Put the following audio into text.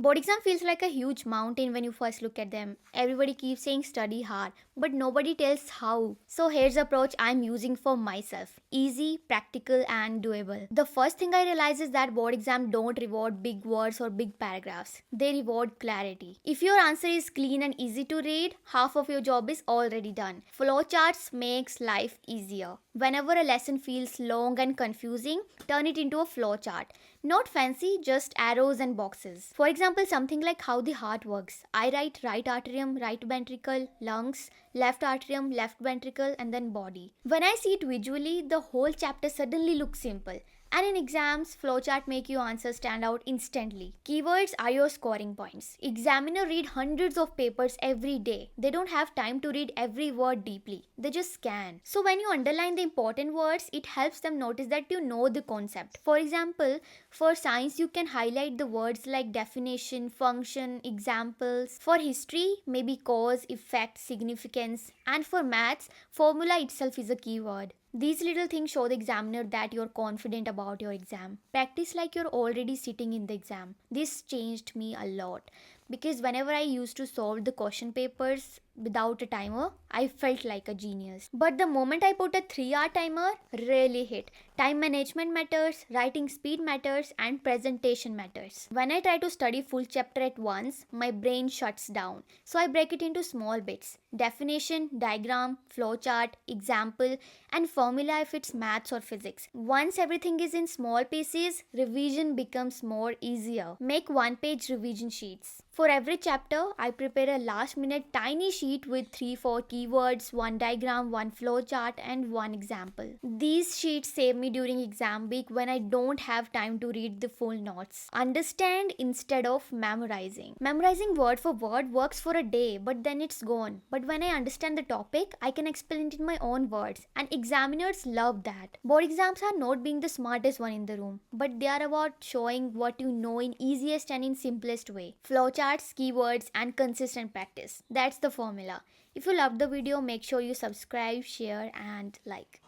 Board exam feels like a huge mountain when you first look at them. Everybody keeps saying study hard, but nobody tells how. So here's the approach I'm using for myself. Easy, practical and doable. The first thing I realize is that board exams don't reward big words or big paragraphs. They reward clarity. If your answer is clean and easy to read, half of your job is already done. Flowcharts makes life easier. Whenever a lesson feels long and confusing, turn it into a flowchart. Not fancy, just arrows and boxes. For example, something like how the heart works. I write right atrium, right ventricle, lungs, left atrium, left ventricle, and then body. When I see it visually, the whole chapter suddenly looks simple. And in exams, flowchart make your answers stand out instantly. Keywords are your scoring points. Examiner read hundreds of papers every day. They don't have time to read every word deeply. They just scan. So when you underline the important words, it helps them notice that you know the concept. For example, for science, you can highlight the words like definition, function, examples. For history, maybe cause, effect, significance. And for maths, formula itself is a keyword. These little things show the examiner that you're confident about your exam. Practice like you're already sitting in the exam. This changed me a lot because whenever I used to solve the question papers without a timer, I felt like a genius. But the moment I put a 3-hour timer, really hit. Time management matters, writing speed matters, and presentation matters. When I try to study full chapter at once, my brain shuts down. So I break it into small bits. Definition, diagram, flowchart, example, and formula if it's maths or physics. Once everything is in small pieces, revision becomes more easier. Make one-page revision sheets. For every chapter, I prepare a last-minute tiny sheet with 3-4 keywords, one diagram, one flowchart, and one example. These sheets save me during exam week when I don't have time to read the full notes. Understand instead of memorizing. Memorizing word for word works for a day, but then it's gone. But when I understand the topic, I can explain it in my own words, and examiners love that. Board exams are not being the smartest one in the room, but they are about showing what you know in easiest and in simplest way. Flowcharts, keywords, and consistent practice. That's the formula. If you loved the video, make sure you subscribe, share, and like.